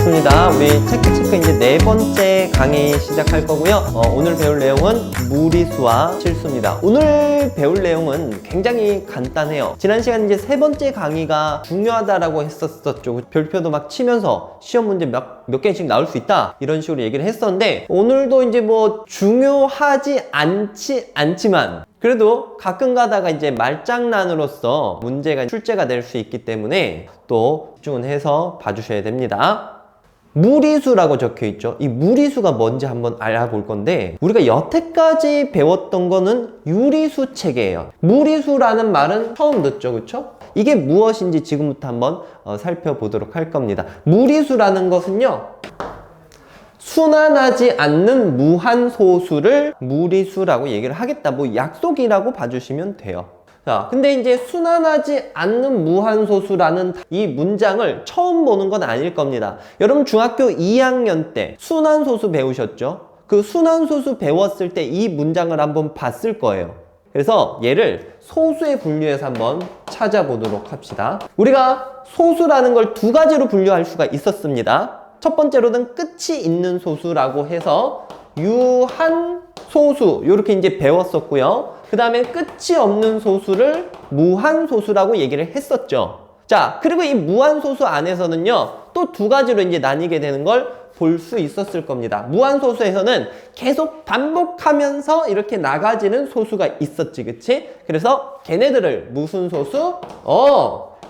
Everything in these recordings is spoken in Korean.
반갑습니다. 우리 체크체크 이제 네 번째 강의 시작할 거고요. 오늘 배울 내용은 무리수와 실수입니다. 오늘 배울 내용은 굉장히 간단해요. 지난 시간 이제 세 번째 강의가 중요하다라고 했었었죠. 별표도 막 치면서 시험 문제 몇 개씩 나올 수 있다 이런 식으로 얘기를 했었는데, 오늘도 이제 뭐 중요하지 않지만 그래도 가끔 가다가 이제 말장난으로서 문제가 출제가 될 수 있기 때문에 또 집중을 해서 봐주셔야 됩니다. 무리수라고 적혀 있죠. 이 무리수가 뭔지 한번 알아볼 건데, 우리가 여태까지 배웠던 거는 유리수 체계예요. 무리수라는 말은 처음 듣죠, 그쵸? 이게 무엇인지 지금부터 한번 살펴보도록 할 겁니다. 무리수라는 것은요, 순환하지 않는 무한소수를 무리수라고 얘기를 하겠다, 뭐 약속이라고 봐주시면 돼요. 자, 근데 이제 순환하지 않는 무한소수라는 이 문장을 처음 보는 건 아닐 겁니다. 여러분 중학교 2학년 때 순환소수 배우셨죠? 그 순환소수 배웠을 때 이 문장을 한번 봤을 거예요. 그래서 얘를 소수에 분류해서 한번 찾아보도록 합시다. 우리가 소수라는 걸 두 가지로 분류할 수가 있었습니다. 첫 번째로는 끝이 있는 소수라고 해서 유한소수 이렇게 이제 배웠었고요. 그 다음에 끝이 없는 소수를 무한소수라고 얘기를 했었죠. 자, 그리고 이 무한소수 안에서는요, 또 두 가지로 이제 나뉘게 되는 걸 볼 수 있었을 겁니다. 무한소수에서는 계속 반복하면서 이렇게 나가지는 소수가 있었지, 그치? 그래서 걔네들을 무슨 소수?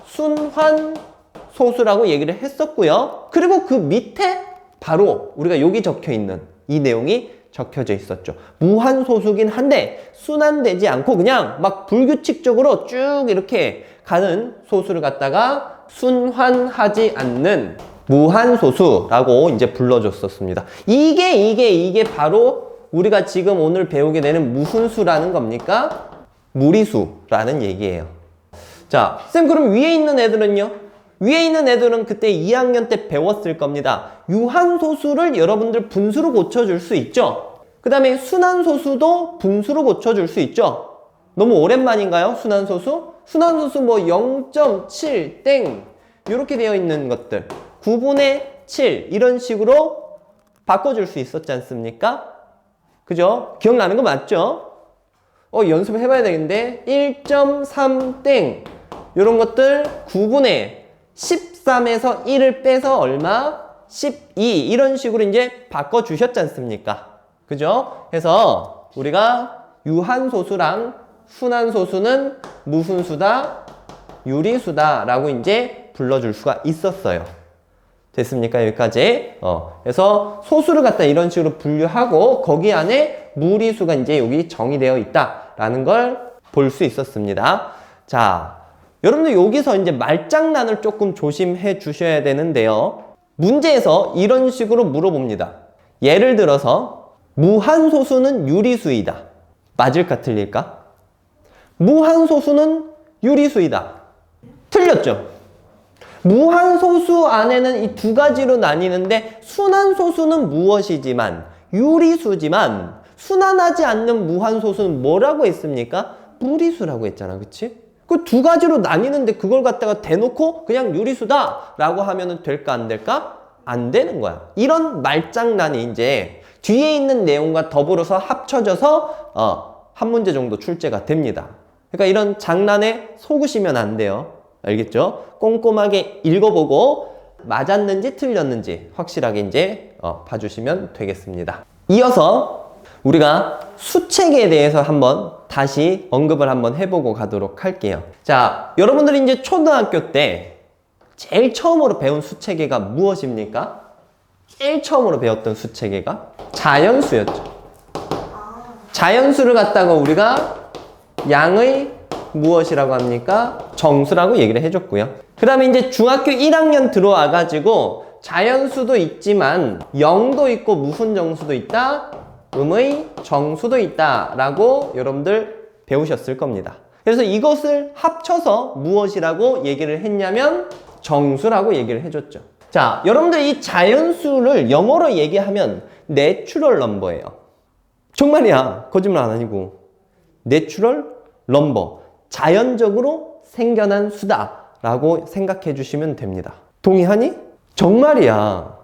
순환소수라고 얘기를 했었고요. 그리고 그 밑에 바로 우리가 여기 적혀 있는 이 내용이 적혀져 있었죠. 무한소수긴 한데 순환되지 않고 그냥 막 불규칙적으로 쭉 이렇게 가는 소수를 갖다가 순환하지 않는 무한소수라고 이제 불러줬었습니다. 이게 바로 우리가 지금 오늘 배우게 되는 무슨 수라는 겁니까? 무리수라는 얘기예요. 자, 쌤 그럼 위에 있는 애들은요? 위에 있는 애들은 그때 2학년 때 배웠을 겁니다. 유한소수를 여러분들 분수로 고쳐줄 수 있죠? 그 다음에 순환소수도 분수로 고쳐줄 수 있죠? 너무 오랜만인가요? 순환소수? 순환소수 뭐 0.7 땡 이렇게 되어 있는 것들 9분의 7 이런 식으로 바꿔줄 수 있었지 않습니까? 그죠? 기억나는 거 맞죠? 연습을 해봐야 되겠는데 1.3 땡 이런 것들 9분의 13에서 1을 빼서 얼마? 12 이런 식으로 이제 바꿔주셨지 않습니까? 그죠? 해서 우리가 유한소수랑 순환소수는 무슨 수다? 유리수다 라고 이제 불러줄 수가 있었어요. 됐습니까? 여기까지. 그래서 소수를 갖다 이런 식으로 분류하고 거기 안에 무리수가 이제 여기 정의되어 있다라는 걸 볼 수 있었습니다. 자, 여러분들 여기서 이제 말장난을 조금 조심해 주셔야 되는데요. 문제에서 이런 식으로 물어봅니다. 예를 들어서 무한소수는 유리수이다. 맞을까 틀릴까? 무한소수는 유리수이다. 틀렸죠? 무한소수 안에는 이 두 가지로 나뉘는데 순환소수는 무엇이지만 유리수지만 순환하지 않는 무한소수는 뭐라고 했습니까? 무리수라고 했잖아, 그치? 그 두 가지로 나뉘는데 그걸 갖다가 대놓고 그냥 유리수다 라고 하면 될까 안 될까? 안 되는 거야. 이런 말장난이 이제 뒤에 있는 내용과 더불어서 합쳐져서 한 문제 정도 출제가 됩니다. 그러니까 이런 장난에 속으시면 안 돼요. 알겠죠? 꼼꼼하게 읽어보고 맞았는지 틀렸는지 확실하게 이제 봐주시면 되겠습니다. 이어서 우리가 수체계에 대해서 한번 다시 언급을 한번 해보고 가도록 할게요. 자, 여러분들이 이제 초등학교 때 제일 처음으로 배운 수체계가 무엇입니까? 제일 처음으로 배웠던 수체계가 자연수였죠. 자연수를 갖다가 우리가 양의 무엇이라고 합니까? 정수라고 얘기를 해줬고요. 그 다음에 이제 중학교 1학년 들어와가지고 자연수도 있지만 0도 있고 무슨 정수도 있다? 음의 정수도 있다 라고 여러분들 배우셨을 겁니다. 그래서 이것을 합쳐서 무엇이라고 얘기를 했냐면 정수라고 얘기를 해줬죠. 자, 여러분들 이 자연수를 영어로 얘기하면 내추럴 넘버예요. 정말이야. 거짓말 안 아니고. 내추럴 넘버. 자연적으로 생겨난 수다 라고 생각해 주시면 됩니다. 동의하니? 정말이야.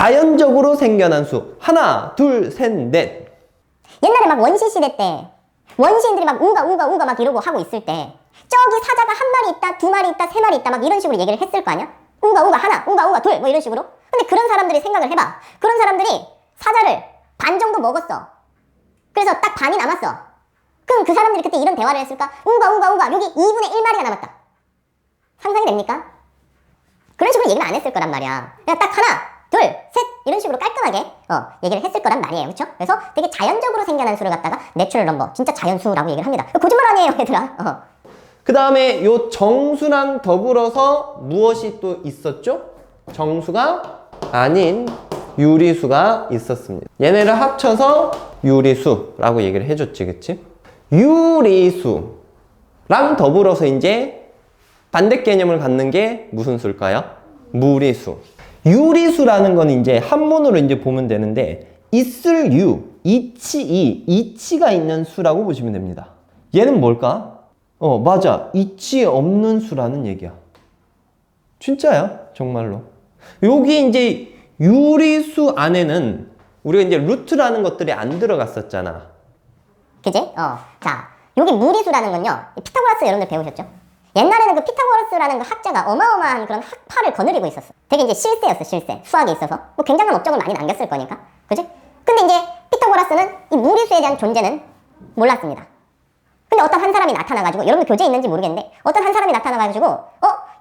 자연적으로 생겨난 수. 하나, 둘, 셋, 넷. 옛날에 막 원시 시대 때 원시인들이 막 우가 막 이러고 하고 있을 때 저기 사자가 한 마리 있다, 두 마리 있다, 세 마리 있다 막 이런 식으로 얘기를 했을 거 아니야? 우가 하나, 우가 둘 뭐 이런 식으로. 근데 그런 사람들이 생각을 해봐. 그런 사람들이 사자를 반 정도 먹었어. 그래서 딱 반이 남았어. 그럼 그 사람들이 그때 이런 대화를 했을까? 우가 여기 2분의 1마리가 남았다. 상상이 됩니까? 그런 식으로 얘기는 안 했을 거란 말이야. 그냥 딱 하나, 둘, 셋 이런 식으로 깔끔하게 얘기를 했을 거란 말이에요. 그렇죠? 그래서 되게 자연적으로 생겨난 수를 갖다가 내추럴 넘버, 진짜 자연수라고 얘기를 합니다. 거짓말 아니에요, 얘들아. 그 다음에 요 정수랑 더불어서 무엇이 또 있었죠? 정수가 아닌 유리수가 있었습니다. 얘네를 합쳐서 유리수라고 얘기를 해줬지, 그치? 유리수랑 더불어서 이제 반대 개념을 갖는 게 무슨 수일까요? 무리수. 유리수라는 건 이제 한문으로 이제 보면 되는데, 있을 유, 이치가 있는 수라고 보시면 됩니다. 얘는 뭘까? 맞아. 이치 없는 수라는 얘기야. 진짜야. 정말로. 여기 이제 유리수 안에는 우리가 이제 루트라는 것들이 안 들어갔었잖아. 그지? 자, 여기 무리수라는 건요. 피타고라스 여러분들 배우셨죠? 옛날에는 그 피타고라스라는 그 학자가 어마어마한 그런 학파를 거느리고 있었어. 되게 이제 실세였어, 실세. 수학에 있어서. 뭐 굉장한 업적을 많이 남겼을 거니까. 그지? 근데 이제 피타고라스는 이 무리수에 대한 존재는 몰랐습니다. 근데 어떤 한 사람이 나타나가지고, 여러분 교재에 있는지 모르겠는데, 어떤 한 사람이 나타나가지고,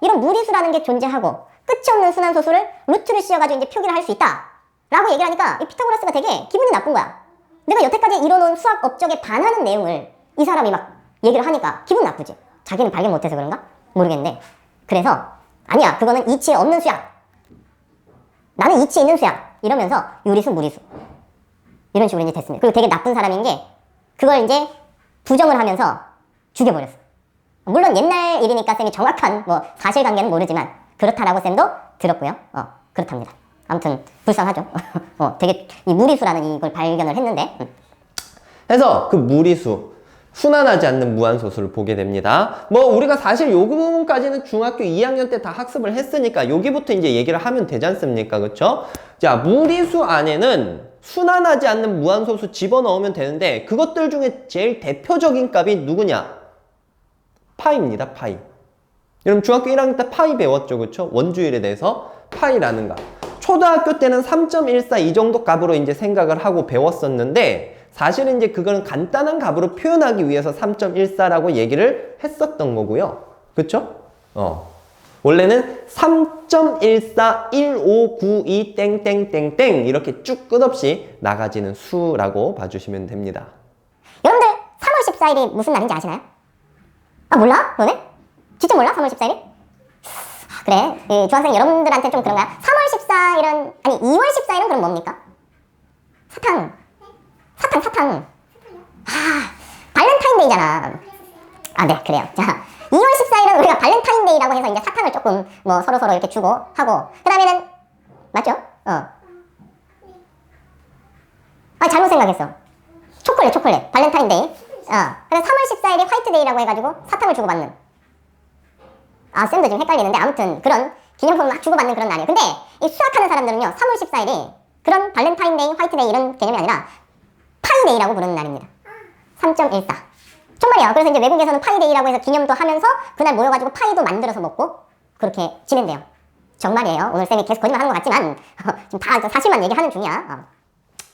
이런 무리수라는 게 존재하고, 끝이 없는 순환소수를 루트를 씌워가지고 이제 표기를 할 수 있다. 라고 얘기를 하니까, 이 피타고라스가 되게 기분이 나쁜 거야. 내가 여태까지 이뤄놓은 수학 업적에 반하는 내용을 이 사람이 막 얘기를 하니까 기분 나쁘지. 자기는 발견 못해서 그런가? 모르겠는데. 그래서, 아니야, 그거는 이치에 없는 수야. 나는 이치에 있는 수야. 이러면서, 유리수, 무리수. 이런 식으로 이제 됐습니다. 그리고 되게 나쁜 사람인 게, 그걸 이제 부정을 하면서 죽여버렸어. 물론 옛날 일이니까 쌤이 정확한 뭐 사실관계는 모르지만 그렇다라고 쌤도 들었고요. 그렇답니다. 아무튼 불쌍하죠. 되게 이 무리수라는 이걸 발견을 했는데. 그래서 그 무리수, 순환하지 않는 무한소수를 보게 됩니다. 뭐 우리가 사실 요 부분까지는 중학교 2학년 때 다 학습을 했으니까 여기부터 이제 얘기를 하면 되지 않습니까? 그쵸? 자, 무리수 안에는 순환하지 않는 무한소수 집어넣으면 되는데 그것들 중에 제일 대표적인 값이 누구냐? 파이입니다. 파이. 여러분 중학교 1학년 때 파이 배웠죠? 그쵸? 원주율에 대해서 파이라는 값. 초등학교 때는 3.14 이 정도 값으로 이제 생각을 하고 배웠었는데 사실은 이제 그거는 간단한 값으로 표현하기 위해서 3.14라고 얘기를 했었던 거고요. 그쵸? 원래는 3.141592 땡땡땡땡 이렇게 쭉 끝없이 나가지는 수라고 봐주시면 됩니다. 여러분들 3월 14일이 무슨 날인지 아시나요? 몰라? 너네? 진짜 몰라? 3월 14일이? 그래, 중학생 여러분들한테 좀 그런가요? 3월 14일은 아니 2월 14일은 그럼 뭡니까? 사탕. 발렌타인데이잖아. 네, 그래요. 자, 2월 14일은 우리가 발렌타인데이라고 해서 이제 사탕을 조금 뭐 서로 이렇게 주고 하고, 그 다음에는 맞죠? 잘못 생각했어. 초콜릿 발렌타인데이. 그래서 3월 14일이 화이트데이라고 해가지고 사탕을 주고받는. 쌤도 지금 헷갈리는데 아무튼 그런 기념품을 막 주고받는 그런 날이에요. 근데 이 수학하는 사람들은요 3월 14일이 그런 발렌타인데이, 화이트데이 이런 개념이 아니라 파이데이라고 부르는 날입니다. 3.14. 정말이야. 그래서 이제 외국에서는 파이데이라고 해서 기념도 하면서 그날 모여가지고 파이도 만들어서 먹고 그렇게 지낸대요. 정말이에요. 오늘 쌤이 계속 거짓말 하는 것 같지만 지금 다 사실만 얘기하는 중이야.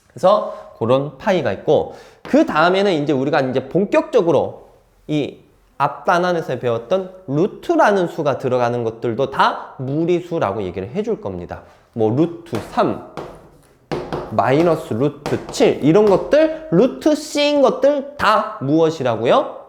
그래서 그런 파이가 있고 그 다음에는 이제 우리가 이제 본격적으로 이 앞 단원에서 배웠던 루트라는 수가 들어가는 것들도 다 무리수라고 얘기를 해줄 겁니다. 뭐 루트 3, 마이너스 루트 7 이런 것들, 루트 C인 것들 다 무엇이라고요?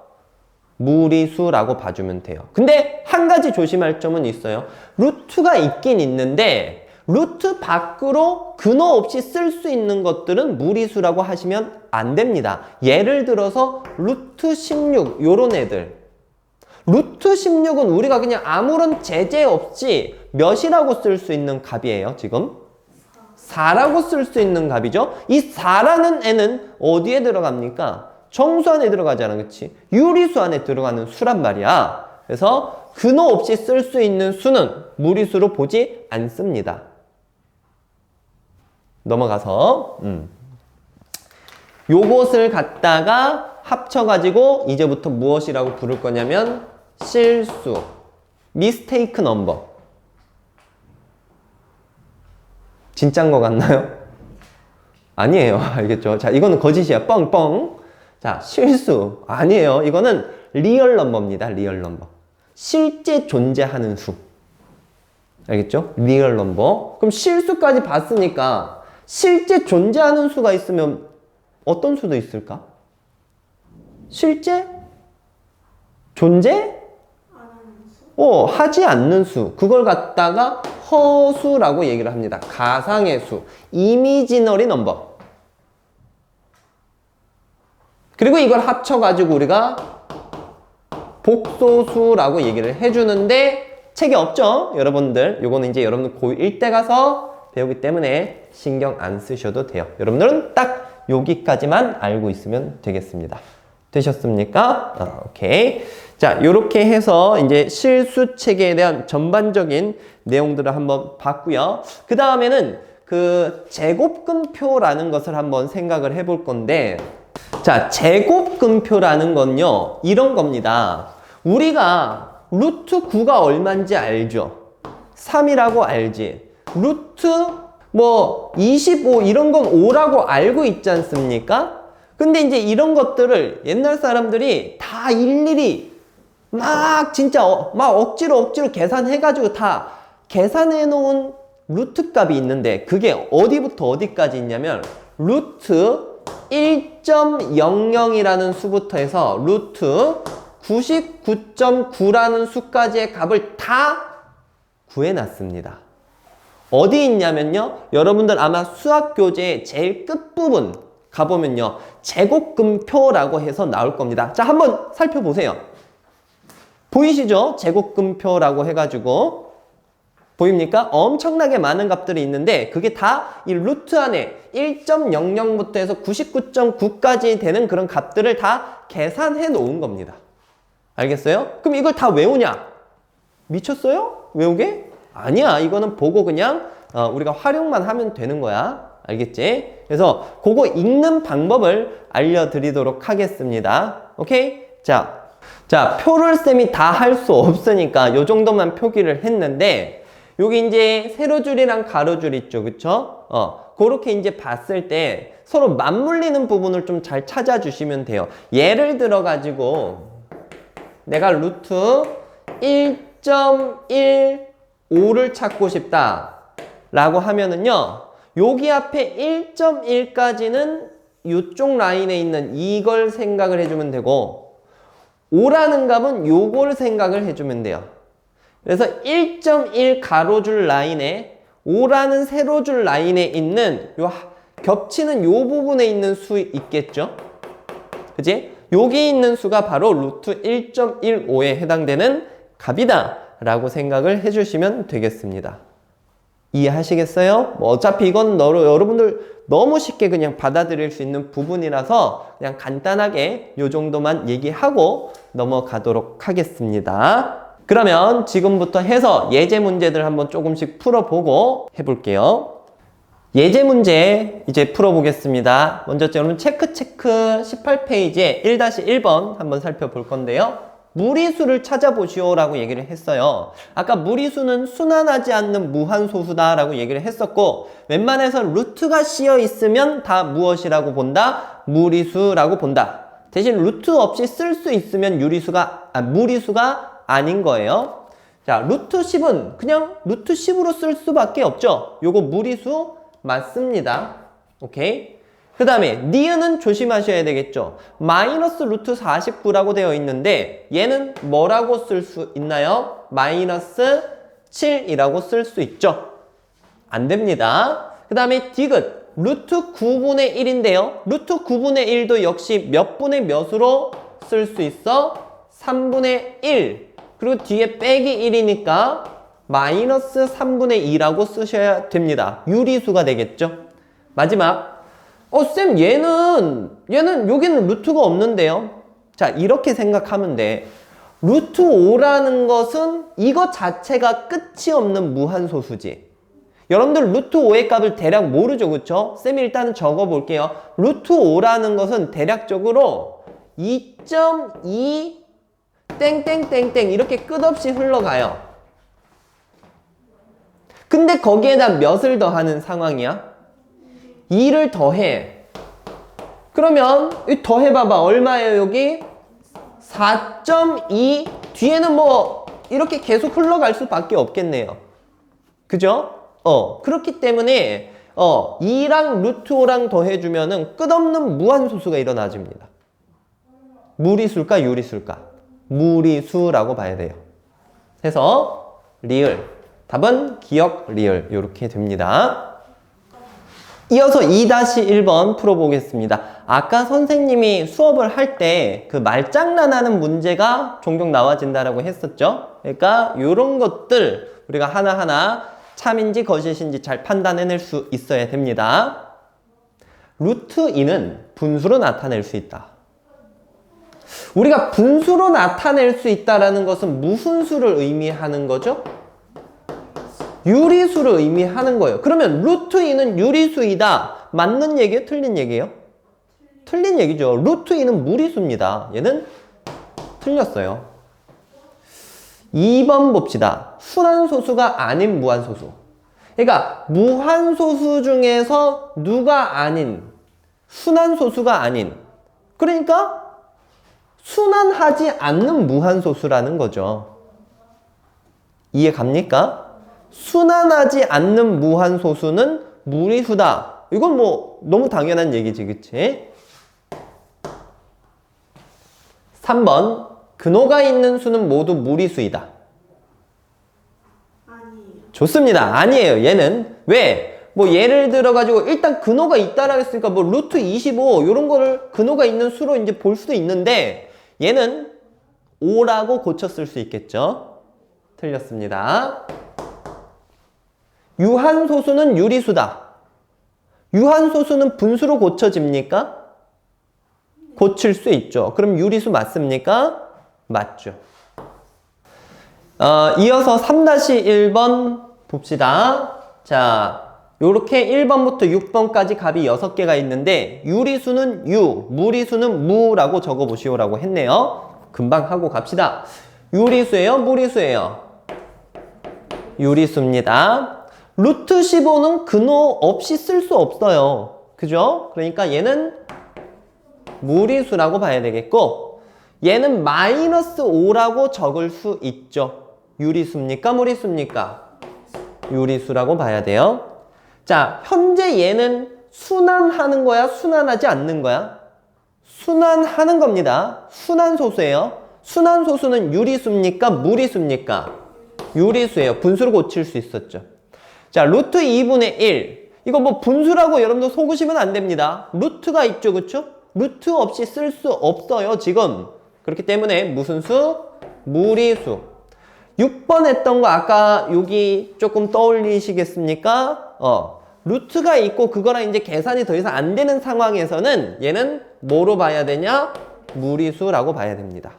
무리수라고 봐주면 돼요. 근데 한 가지 조심할 점은 있어요. 루트가 있긴 있는데 루트 밖으로 근호 없이 쓸 수 있는 것들은 무리수라고 하시면 안 됩니다. 예를 들어서 루트 16 요런 애들. 루트 16은 우리가 그냥 아무런 제재 없이 몇이라고 쓸 수 있는 값이에요. 지금 4라고 쓸 수 있는 값이죠. 이 4라는 애는 어디에 들어갑니까? 정수 안에 들어가잖아. 그치? 유리수 안에 들어가는 수란 말이야. 그래서 근호 없이 쓸 수 있는 수는 무리수로 보지 않습니다. 넘어가서 요것을 갖다가 합쳐가지고 이제부터 무엇이라고 부를 거냐면 실수, mistake number. 진짠 거 같나요? 아니에요. 알겠죠? 자, 이거는 거짓이야. 뻥뻥. 자, 실수. 아니에요. 이거는 리얼 넘버입니다. 리얼 넘버. 실제 존재하는 수. 알겠죠? 리얼 넘버. 그럼 실수까지 봤으니까 실제 존재하는 수가 있으면 어떤 수도 있을까? 실제? 존재? 하지 않는 수. 그걸 갖다가 허수라고 얘기를 합니다. 가상의 수. 이미지너리 넘버. 그리고 이걸 합쳐가지고 우리가 복소수라고 얘기를 해주는데 책이 없죠? 여러분들. 요거는 이제 여러분들 고1 때 가서 배우기 때문에 신경 안 쓰셔도 돼요. 여러분들은 딱 여기까지만 알고 있으면 되겠습니다. 되셨습니까? 오케이. 자, 요렇게 해서 이제 실수 체계에 대한 전반적인 내용들을 한번 봤고요. 그 다음에는 그 제곱근표라는 것을 한번 생각을 해볼 건데, 자, 제곱근표라는 건요, 이런 겁니다. 우리가 루트 9가 얼마인지 알죠? 3이라고 알지? 루트 25 이런 건 5라고 알고 있지 않습니까? 근데 이제 이런 것들을 옛날 사람들이 다 일일이 막 진짜 막 억지로 계산해가지고 다 계산해 놓은 루트 값이 있는데 그게 어디부터 어디까지 있냐면 루트 1.00이라는 수부터 해서 루트 99.9라는 수까지의 값을 다 구해놨습니다. 어디 있냐면요, 여러분들 아마 수학교재의 제일 끝부분 가보면요, 제곱근표라고 해서 나올 겁니다. 자, 한번 살펴보세요. 보이시죠? 제곱근표라고 해가지고 보입니까? 엄청나게 많은 값들이 있는데 그게 다 이 루트 안에 1.00부터 해서 99.9까지 되는 그런 값들을 다 계산해 놓은 겁니다. 알겠어요? 그럼 이걸 다 외우냐? 미쳤어요? 외우게? 아니야. 이거는 보고 그냥 우리가 활용만 하면 되는 거야. 알겠지? 그래서 그거 읽는 방법을 알려드리도록 하겠습니다. 오케이? 자, 표를 쌤이 다 할 수 없으니까 요 정도만 표기를 했는데 여기 이제 세로줄이랑 가로줄 있죠. 그쵸? 그렇게 이제 봤을 때 서로 맞물리는 부분을 좀 잘 찾아주시면 돼요. 예를 들어 가지고 내가 루트 1.15를 찾고 싶다 라고 하면은요, 여기 앞에 1.1까지는 이쪽 라인에 있는 이걸 생각을 해주면 되고 5라는 값은 요걸 생각을 해주면 돼요. 그래서 1.1 가로줄 라인에 5라는 세로줄 라인에 있는 요 겹치는 요 부분에 있는 수 있겠죠? 그치? 여기 있는 수가 바로 루트 1.15에 해당되는 값이다 라고 생각을 해주시면 되겠습니다. 이해하시겠어요? 어차피 이건 여러분들 너무 쉽게 그냥 받아들일 수 있는 부분이라서 그냥 간단하게 요 정도만 얘기하고 넘어가도록 하겠습니다. 그러면 지금부터 해서 예제 문제들 한번 조금씩 풀어보고 해볼게요. 예제 문제 이제 풀어보겠습니다. 먼저 여러분 체크 18페이지에 1-1번 한번 살펴볼 건데요. 무리수를 찾아보시오 라고 얘기를 했어요. 아까 무리수는 순환하지 않는 무한소수다 라고 얘기를 했었고, 웬만해서 루트가 씌어 있으면 다 무엇이라고 본다? 무리수라고 본다. 대신 루트 없이 쓸 수 있으면 무리수가 아닌 거예요. 자, 루트 10은 그냥 루트 10으로 쓸 수밖에 없죠. 요거 무리수 맞습니다. 오케이? 그 다음에 니은은 조심하셔야 되겠죠. 마이너스 루트 49라고 되어 있는데 얘는 뭐라고 쓸 수 있나요? 마이너스 7이라고 쓸 수 있죠. 안 됩니다. 그 다음에 디귿 루트 9분의 1인데요. 루트 9분의 1도 역시 몇 분의 몇으로 쓸 수 있어? 3분의 1. 그리고 뒤에 빼기 1이니까 마이너스 3분의 2라고 쓰셔야 됩니다. 유리수가 되겠죠. 마지막 쌤 얘는 여기는 루트가 없는데요. 자, 이렇게 생각하면 돼. 루트 5라는 것은 이것 자체가 끝이 없는 무한소수지. 여러분들 루트 5의 값을 대략 모르죠, 그쵸? 쌤이 일단 적어 볼게요. 루트 5라는 것은 대략적으로 2.2 땡땡땡땡 이렇게 끝없이 흘러가요. 근데 거기에다 몇을 더하는 상황이야? 2를 더해. 그러면 더해봐봐. 얼마예요, 여기? 4.2. 뒤에는 뭐 이렇게 계속 흘러갈 수밖에 없겠네요. 그죠? 그렇기 때문에 2랑 루트 5랑 더해주면은 끝없는 무한소수가 일어나집니다. 무리수일까, 유리수일까? 무리수라고 봐야 돼요. 그래서 리을. 답은 기억 리을. 이렇게 됩니다. 이어서 2-1번 풀어보겠습니다. 아까 선생님이 수업을 할 때 그 말장난하는 문제가 종종 나와진다라고 했었죠. 그러니까 이런 것들 우리가 하나하나 참인지 거짓인지 잘 판단해낼 수 있어야 됩니다. 루트 2는 분수로 나타낼 수 있다. 우리가 분수로 나타낼 수 있다라는 것은 무슨 수를 의미하는 거죠? 유리수를 의미하는 거예요. 그러면 루트 2는 유리수이다. 맞는 얘기예요? 틀린 얘기예요? 틀린 얘기죠. 루트 2는 무리수입니다. 얘는 틀렸어요. 2번 봅시다. 순환소수가 아닌 무한소수. 그러니까 무한소수 중에서 누가 아닌 순환소수가 아닌 그러니까 순환하지 않는 무한소수라는 거죠. 이해 갑니까? 순환하지 않는 무한소수는 무리수다. 이건 뭐 너무 당연한 얘기지, 그치? 3번 근호가 있는 수는 모두 무리수이다. 아니에요. 좋습니다. 아니에요. 얘는 왜? 뭐 예를 들어 가지고 일단 근호가 있다라고 했으니까 뭐 루트 25 이런 거를 근호가 있는 수로 이제 볼 수도 있는데 얘는 5라고 고쳤을 수 있겠죠? 틀렸습니다. 유한소수는 유리수다. 유한소수는 분수로 고쳐집니까? 고칠 수 있죠. 그럼 유리수 맞습니까? 맞죠. 이어서 3-1번 봅시다. 자, 요렇게 1번부터 6번까지 값이 6개가 있는데 유리수는 유, 무리수는 무라고 적어보시오라고 했네요. 금방 하고 갑시다. 유리수예요? 무리수예요? 유리수입니다. 루트 15는 근호 없이 쓸 수 없어요. 그죠? 그러니까 얘는 무리수라고 봐야 되겠고 얘는 마이너스 5라고 적을 수 있죠. 유리수입니까? 무리수입니까? 유리수라고 봐야 돼요. 자, 현재 얘는 순환하는 거야? 순환하지 않는 거야? 순환하는 겁니다. 순환소수예요. 순환소수는 유리수입니까? 무리수입니까? 유리수예요. 분수로 고칠 수 있었죠. 자, 루트 2분의 1. 이거 뭐 분수라고 여러분들 속으시면 안 됩니다. 루트가 있죠, 그쵸? 루트 없이 쓸 수 없어요, 지금. 그렇기 때문에 무슨 수? 무리수. 6번 했던 거 아까 여기 조금 떠올리시겠습니까? 루트가 있고 그거랑 이제 계산이 더 이상 안 되는 상황에서는 얘는 뭐로 봐야 되냐? 무리수라고 봐야 됩니다.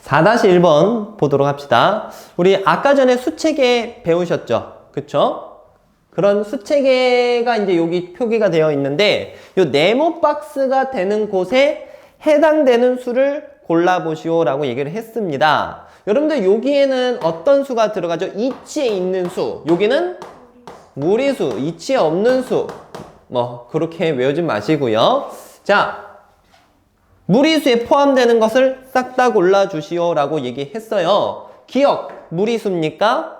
4-1번 보도록 합시다. 우리 아까 전에 수체계 배우셨죠? 그쵸? 그런 수체계가 이제 여기 표기가 되어 있는데 요 네모 박스가 되는 곳에 해당되는 수를 골라보시오라고 얘기를 했습니다. 여러분들 여기에는 어떤 수가 들어가죠? 이치에 있는 수. 여기는 무리수, 이치에 없는 수. 뭐 그렇게 외우지 마시고요. 자, 무리수에 포함되는 것을 싹 다 골라주시오라고 얘기했어요. 기억, 무리수입니까?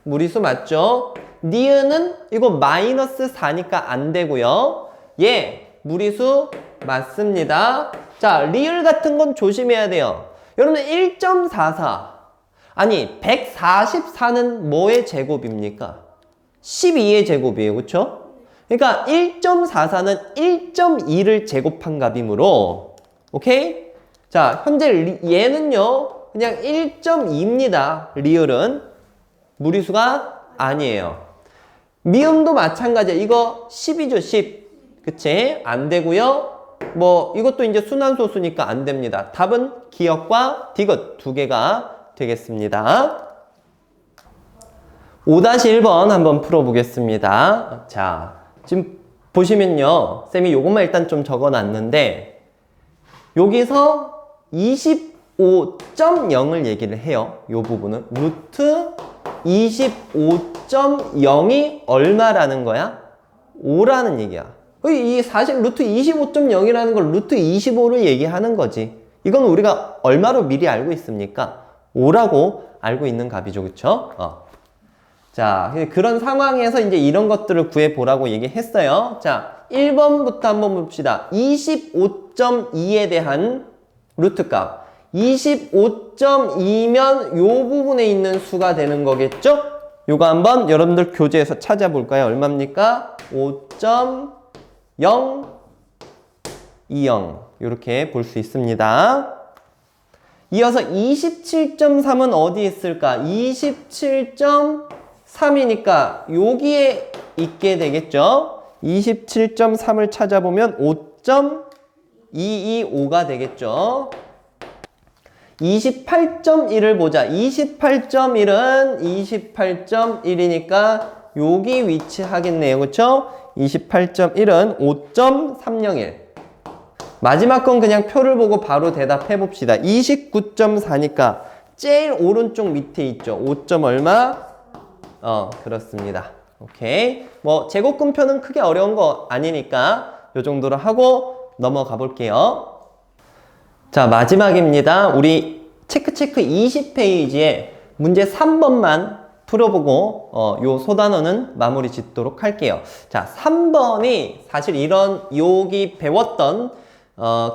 무리수 맞죠? 니은은 이거 마이너스 4니까 안 되고요. 예, 무리수 맞습니다. 자, 리을 같은 건 조심해야 돼요. 여러분 1.44 아니 144는 뭐의 제곱입니까? 12의 제곱이에요. 그쵸? 그러니까 1.44는 1.2를 제곱한 값이므로 오케이? 자, 현재 얘는요 그냥 1.2입니다. 리을은 무리수가 아니에요. 미음도 마찬가지야. 이거 10이죠, 10. 그치? 안 되고요. 뭐 이것도 이제 순환소수니까 안 됩니다. 답은 기역과 디귿 두 개가 되겠습니다. 5-1번 한번 풀어보겠습니다. 자, 지금 보시면요. 쌤이 요것만 일단 좀 적어놨는데 여기서 25.0을 얘기를 해요. 요 부분은 루트 25.0이 얼마라는 거야? 5라는 얘기야. 이 사실 루트 25.0이라는 걸 루트 25를 얘기하는 거지. 이건 우리가 얼마로 미리 알고 있습니까? 5라고 알고 있는 값이죠. 그쵸? 자, 그런 상황에서 이제 이런 것들을 구해보라고 얘기했어요. 자, 1번부터 한번 봅시다. 25.2에 대한 루트 값. 25.2면 요 부분에 있는 수가 되는 거겠죠? 요거 한번 여러분들 교재에서 찾아볼까요? 얼마입니까? 5.020 이렇게 볼 수 있습니다. 이어서 27.3은 어디 있을까? 27.3이니까 여기에 있게 되겠죠? 27.3을 찾아보면 5.225가 되겠죠? 28.1을 보자. 28.1은 28.1이니까 여기 위치하겠네요. 그쵸? 28.1은 5.301. 마지막 건 그냥 표를 보고 바로 대답해 봅시다. 29.4니까 제일 오른쪽 밑에 있죠. 5. 얼마? 그렇습니다. 오케이. 뭐 제곱근표는 크게 어려운 거 아니니까 요 정도로 하고 넘어가 볼게요. 자, 마지막입니다. 우리 체크 20페이지에 문제 3번만 풀어보고 요 소단원은 마무리 짓도록 할게요. 자, 3번이 사실 이런 여기 배웠던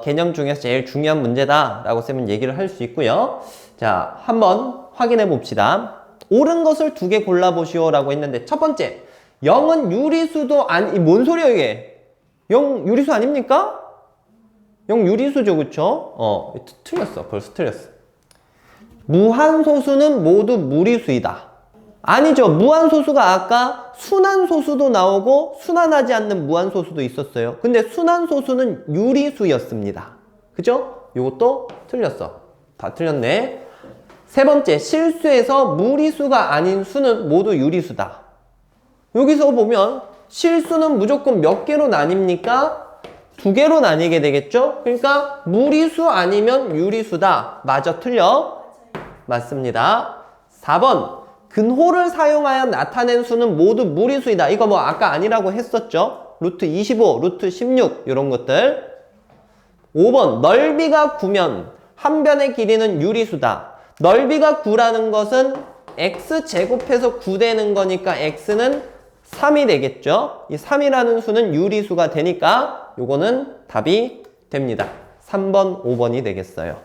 개념 중에서 제일 중요한 문제다라고 쌤은 얘기를 할 수 있고요. 자, 한번 확인해 봅시다. 옳은 것을 2개 골라보시오 라고 했는데 첫 번째, 0은 유리수도 뭔 소리야 이게? 0 유리수 아닙니까? 0 유리수죠, 그쵸? 틀렸어. 벌써 틀렸어. 무한소수는 모두 무리수이다. 아니죠. 무한소수가 아까 순환소수도 나오고 순환하지 않는 무한소수도 있었어요. 근데 순환소수는 유리수였습니다. 그죠? 요것도 틀렸어. 다 틀렸네. 세 번째, 실수에서 무리수가 아닌 수는 모두 유리수다. 여기서 보면 실수는 무조건 몇 개로 나뉩니까? 2개로 나뉘게 되겠죠? 그러니까 무리수 아니면 유리수다. 맞아, 틀려? 맞습니다. 4번, 근호를 사용하여 나타낸 수는 모두 무리수이다. 이거 뭐 아까 아니라고 했었죠? 루트 25, 루트 16 이런 것들. 5번, 넓이가 9면 한 변의 길이는 유리수다. 넓이가 9라는 것은 x제곱해서 9 되는 거니까 x는 3이 되겠죠? 이 3이라는 수는 유리수가 되니까 요거는 답이 됩니다. 3번, 5번이 되겠어요.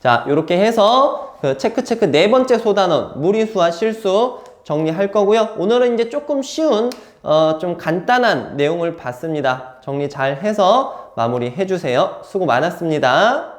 자, 요렇게 해서 그 체크 4번째 소단원 무리수와 실수 정리할 거고요. 오늘은 이제 조금 쉬운 좀 간단한 내용을 봤습니다. 정리 잘 해서 마무리 해주세요. 수고 많았습니다.